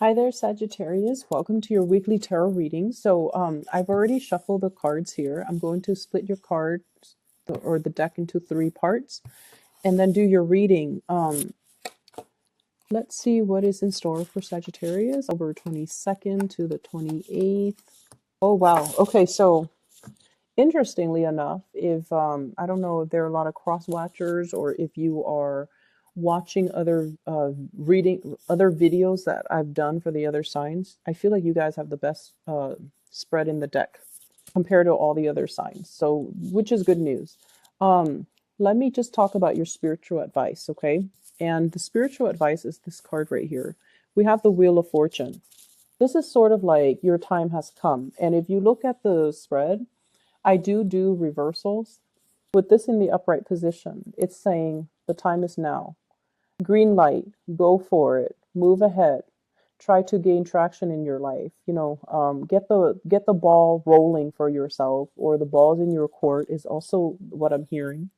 Hi there, Sagittarius. Welcome to your weekly tarot reading. I've already shuffled the cards here. I'm going to split your cards or the deck into three parts and then do your reading. Let's see what is in store for Sagittarius, October 22nd to the 28th. Oh, wow. Okay, so interestingly enough, if I don't know if there are a lot of cross watchers or if you are watching other reading other videos that I've done for the other signs, I feel like you guys have the best spread in the deck compared to all the other signs. So, which is good news. Um, Let me just talk about your spiritual advice, okay? And the spiritual advice is this card right here. We have the Wheel of Fortune. This is sort of like your time has come. And if you look at the spread, I do reversals. With this in the upright position, it's saying the time is now. Green light, go for it, move ahead, try to gain traction in your life. Get the ball rolling for yourself, or the balls in your court is also what I'm hearing.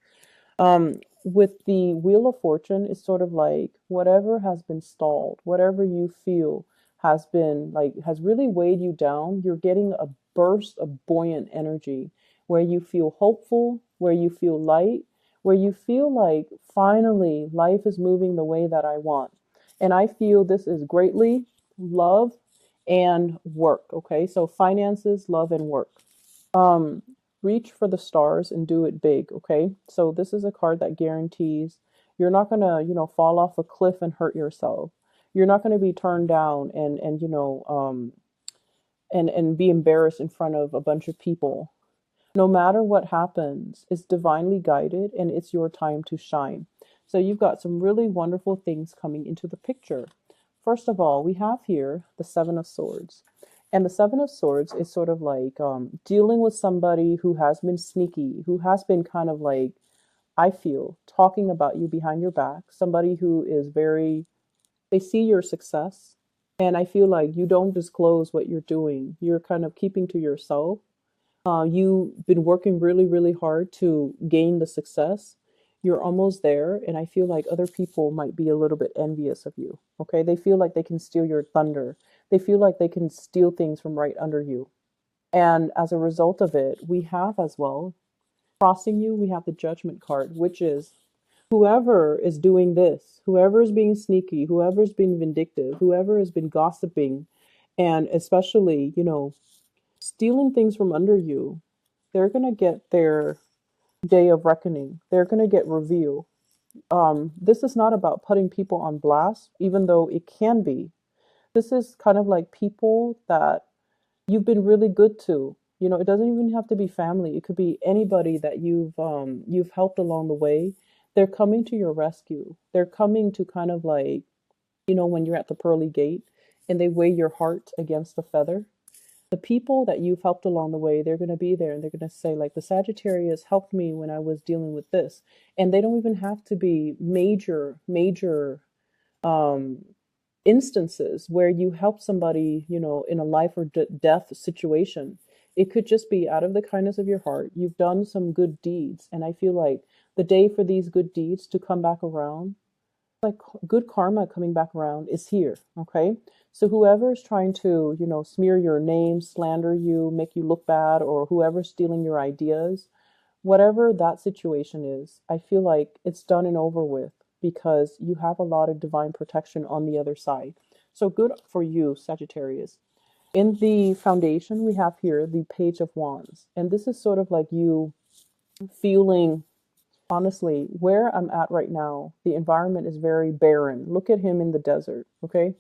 With the Wheel of Fortune, it's sort of like whatever has been stalled, whatever you feel has really weighed you down, you're getting a burst of buoyant energy where you feel hopeful, where you feel light, where you feel like finally life is moving the way that I want. And I feel this is greatly love and work. Okay, so finances, love, and work. Um, Reach for the stars and do it big, okay? So this is a card that guarantees you're not gonna, fall off a cliff and hurt yourself. You're not gonna be turned down and be embarrassed in front of a bunch of people. No matter what happens, it's divinely guided and it's your time to shine. So you've got some really wonderful things coming into the picture. First of all, we have here the Seven of Swords. And the Seven of Swords is sort of like dealing with somebody who has been sneaky, who has been kind of like, I feel, talking about you behind your back. Somebody who is they see your success. And I feel like you don't disclose what you're doing. You're kind of keeping to yourself. You've been working really, really hard to gain the success. You're almost there, and I feel like other people might be a little bit envious of you. Okay, they feel like they can steal your thunder. They feel like they can steal things from right under you. And as a result of it, we have as well, crossing you, we have the Judgment card, which is whoever is doing this, whoever is being sneaky, whoever is being vindictive, whoever has been gossiping, and especially, stealing things from under you, they're going to get their day of reckoning. They're going to get revealed. This is not about putting people on blast, even though it can be. This is kind of like people that you've been really good to. It doesn't even have to be family. It could be anybody that you've helped along the way. They're coming to your rescue. They're coming to kind of like, when you're at the pearly gate and they weigh your heart against the feather. The people that you've helped along the way, they're going to be there and they're going to say, like, the Sagittarius helped me when I was dealing with this. And they don't even have to be major um, instances where you help somebody, in a life or death situation. It could just be out of the kindness of your heart. You've done some good deeds. And I feel like the day for these good deeds to come back around, like good karma coming back around, is here. Okay, so whoever is trying to smear your name, slander you, make you look bad, or whoever's stealing your ideas, whatever that situation is, I feel like it's done and over with because you have a lot of divine protection on the other side. So good for you, Sagittarius. In the foundation, we have here the Page of Wands, and this is sort of like you feeling, honestly, where I'm at right now, the environment is very barren. Look at him in the desert, okay?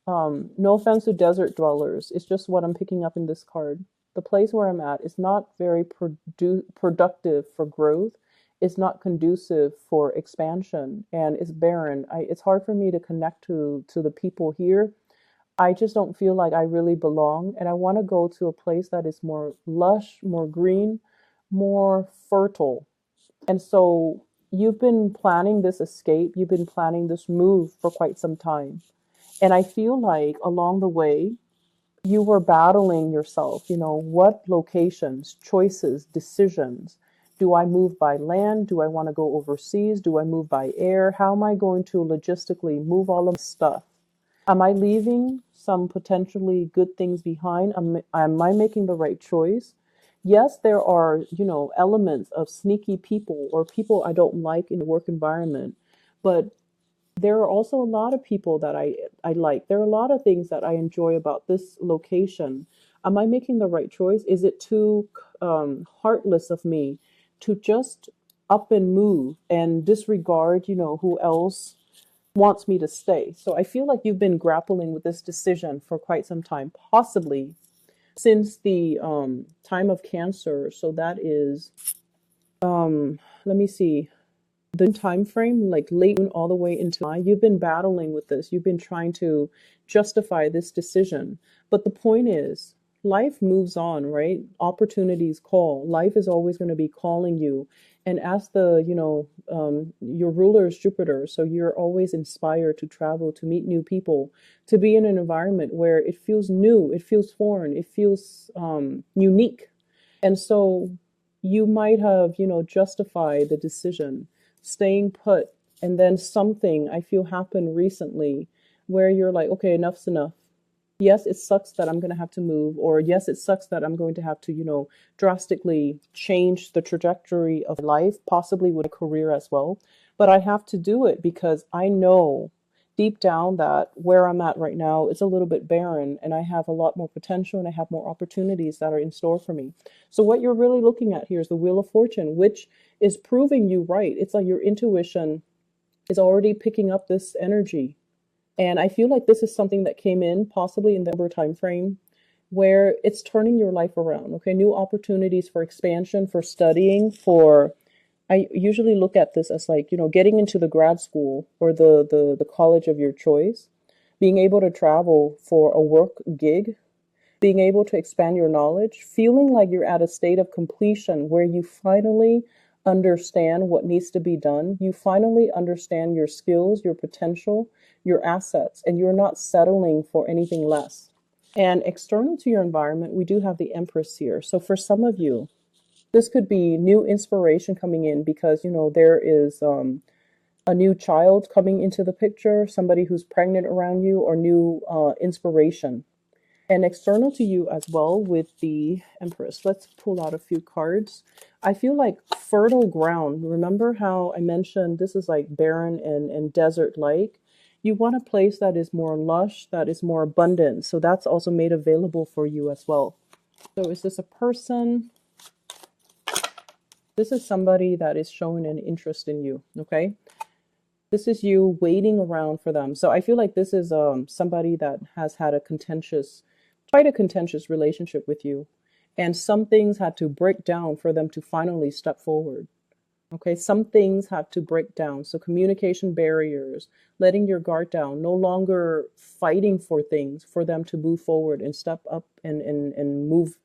No offense to desert dwellers. It's just what I'm picking up in this card. The place where I'm at is not very productive for growth. It's not conducive for expansion, and it's barren. It's hard for me to connect to the people here. I just don't feel like I really belong, and I want to go to a place that is more lush, more green, more fertile. And so you've been planning this escape, you've been planning this move for quite some time. And I feel like along the way, you were battling yourself, what locations, choices, decisions. Do I move by land? Do I want to go overseas? Do I move by air? How am I going to logistically move all of my stuff? Am I leaving some potentially good things behind. Am I making the right choice? Yes, there are, elements of sneaky people or people I don't like in the work environment, but there are also a lot of people that I like. There are a lot of things that I enjoy about this location. Am I making the right choice? Is it too heartless of me to just up and move and disregard, who else wants me to stay? So I feel like you've been grappling with this decision for quite some time, possibly since the time of Cancer. So that is, let me see, the time frame, like late June all the way into July. You've been battling with this. You've been trying to justify this decision. But the point is, life moves on, right? Opportunities call. Life is always going to be calling you. And as your ruler is Jupiter, so you're always inspired to travel, to meet new people, to be in an environment where it feels new, it feels foreign, it feels unique. And so you might have, justified the decision, staying put, and then something I feel happened recently where you're like, okay, enough's enough. Yes, it sucks that I'm going to have to move, or yes, it sucks that I'm going to have to, drastically change the trajectory of life, possibly with a career as well. But I have to do it because I know deep down that where I'm at right now is a little bit barren and I have a lot more potential and I have more opportunities that are in store for me. So what you're really looking at here is the Wheel of Fortune, which is proving you right. It's like your intuition is already picking up this energy. And I feel like this is something that came in possibly in the October time frame where it's turning your life around. Okay, new opportunities for expansion, for studying, for I usually look at this as like, getting into the grad school or the college of your choice, being able to travel for a work gig, being able to expand your knowledge, feeling like you're at a state of completion where you finally understand what needs to be done. You finally understand your skills, your potential, your assets, and you're not settling for anything less. And external to your environment, we do have the Empress here. So for some of you, this could be new inspiration coming in because, there is a new child coming into the picture, somebody who's pregnant around you, or new inspiration. And external to you as well with the Empress. Let's pull out a few cards. I feel like fertile ground. Remember how I mentioned this is like barren and desert-like? You want a place that is more lush, that is more abundant. So that's also made available for you as well. So is this a person? This is somebody that is showing an interest in you, okay? This is you waiting around for them. So I feel like this is somebody that has had quite a contentious relationship with you. And some things had to break down for them to finally step forward. Okay, some things have to break down. So communication barriers, letting your guard down, no longer fighting for things for them to move forward and step up and move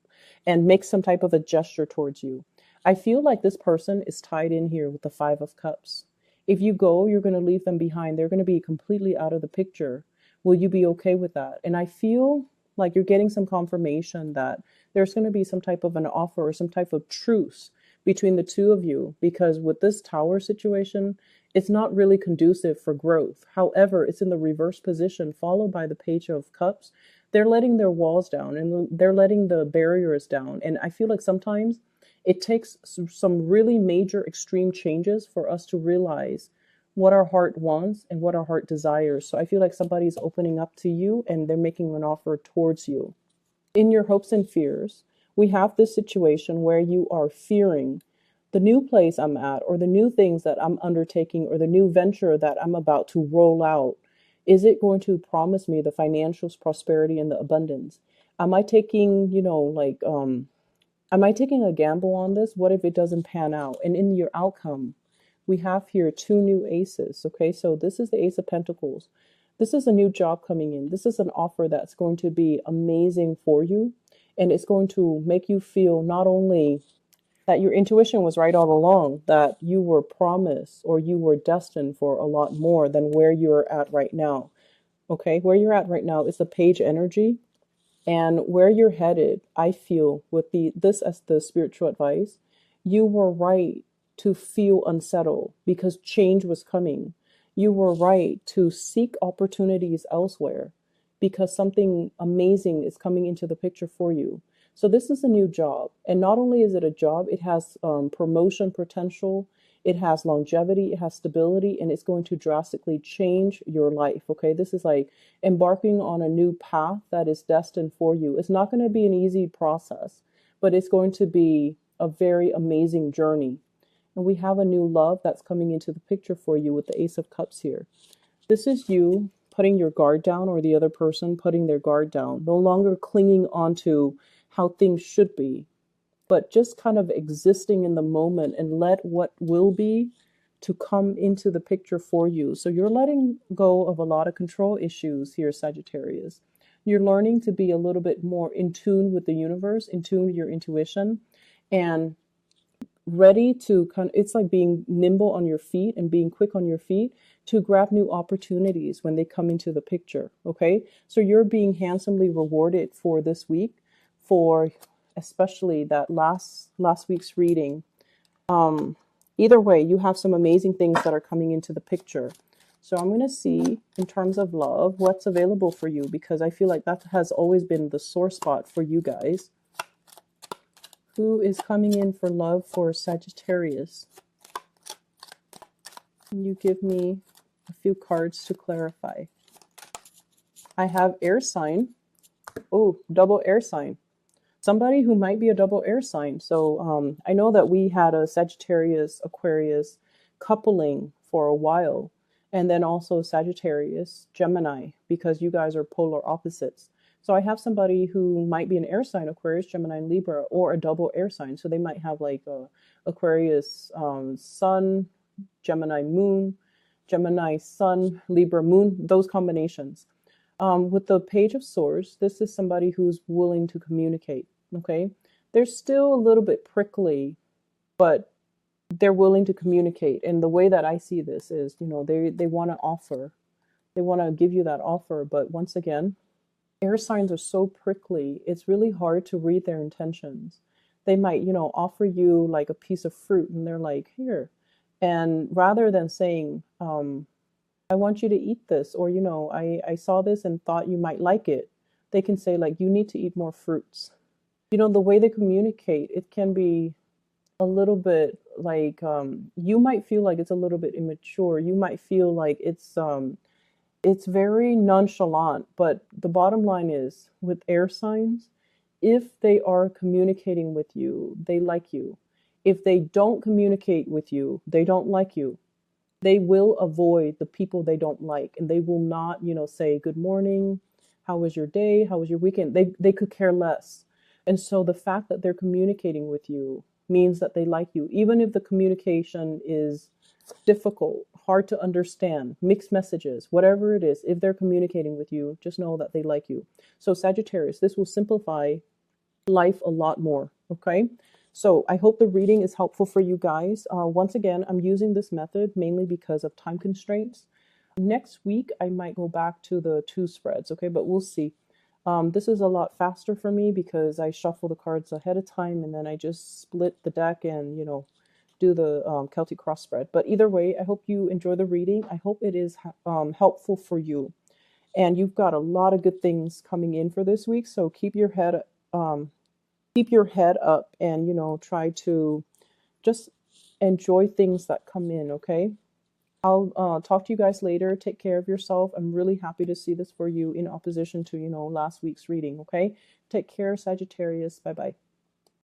and make some type of a gesture towards you. I feel like this person is tied in here with the Five of Cups. If you go, you're going to leave them behind. They're going to be completely out of the picture. Will you be okay with that? And I feel like you're getting some confirmation that there's going to be some type of an offer or some type of truce between the two of you, because with this Tower situation, it's not really conducive for growth. However, it's in the reverse position, followed by the Page of Cups. They're letting their walls down and they're letting the barriers down. And I feel like sometimes it takes some really major extreme changes for us to realize what our heart wants and what our heart desires. So I feel like somebody's opening up to you and they're making an offer towards you. In your hopes and fears, we have this situation where you are fearing the new place I'm at, or the new things that I'm undertaking, or the new venture that I'm about to roll out. Is it going to promise me the financial prosperity and the abundance? Am I taking, am I taking a gamble on this? What if it doesn't pan out? And in your outcome, we have here two new aces. Okay, so this is the Ace of Pentacles. This is a new job coming in. This is an offer that's going to be amazing for you. And it's going to make you feel not only that your intuition was right all along, that you were promised or you were destined for a lot more than where you're at right now. Okay, where you're at right now is the Page energy. And where you're headed, I feel with this as the spiritual advice, you were right to feel unsettled because change was coming. You were right to seek opportunities elsewhere. because something amazing is coming into the picture for you. So this is a new job. And not only is it a job, it has promotion potential, it has longevity, it has stability, and it's going to drastically change your life. Okay, this is like embarking on a new path that is destined for you. It's not going to be an easy process, but it's going to be a very amazing journey. And we have a new love that's coming into the picture for you with the Ace of Cups here. This is you putting your guard down, or the other person putting their guard down, no longer clinging onto how things should be, but just kind of existing in the moment and let what will be to come into the picture for you. So you're letting go of a lot of control issues here, Sagittarius. You're learning to be a little bit more in tune with the universe, in tune with your intuition, and ready to it's like being nimble on your feet and being quick on your feet to grab new opportunities when they come into the picture. Okay, so you're being handsomely rewarded for this week, for especially that last week's reading. Either way, you have some amazing things that are coming into the picture. So I'm going to see, in terms of love, what's available for you, because I feel like that has always been the sore spot for you guys. Who is coming in for love for Sagittarius? Can you give me a few cards to clarify? I have air sign. Oh, double air sign. Somebody who might be a double air sign. So I know that we had a Sagittarius Aquarius coupling for a while, and then also Sagittarius Gemini, because you guys are polar opposites. So I have somebody who might be an air sign, Aquarius, Gemini, Libra, or a double air sign. So they might have like a Aquarius Sun, Gemini Moon, Gemini Sun, Libra Moon, those combinations. With the Page of Swords, this is somebody who's willing to communicate, okay? They're still a little bit prickly, but they're willing to communicate. And the way that I see this is, you know, they want to offer. They want to give you that offer. But once again, air signs are so prickly, it's really hard to read their intentions. They might, you know, offer you like a piece of fruit, and they're like, here. And rather than saying, I want you to eat this, or, you know, I saw this and thought you might like it, they can say, like, you need to eat more fruits. You know, the way they communicate, it can be a little bit like, you might feel like it's a little bit immature. You might feel like it's very nonchalant, but the bottom line is, with air signs, if they are communicating with you, they like you. If they don't communicate with you, they don't like you. They will avoid the people they don't like, and they will not, you know, say, good morning, how was your day, how was your weekend? They could care less. And so the fact that they're communicating with you means that they like you, even if the communication is difficult, hard to understand, mixed messages, whatever it is. If they're communicating with you, just know that they like you. So Sagittarius, this will simplify life a lot more. Okay, so I hope the reading is helpful for you guys. Once again, I'm using this method mainly because of time constraints. Next week I might go back to the 2 spreads, okay, but we'll see. This is a lot faster for me because I shuffle the cards ahead of time, and then I just split the deck and, you know, do the Celtic cross spread. But either way, I hope you enjoy the reading. I hope it is helpful for you. And you've got a lot of good things coming in for this week, so keep your head up and, you know, try to just enjoy things that come in, okay? I'll talk to you guys later. Take care of yourself. I'm really happy to see this for you in opposition to, you know, last week's reading, okay? Take care, Sagittarius. Bye-bye.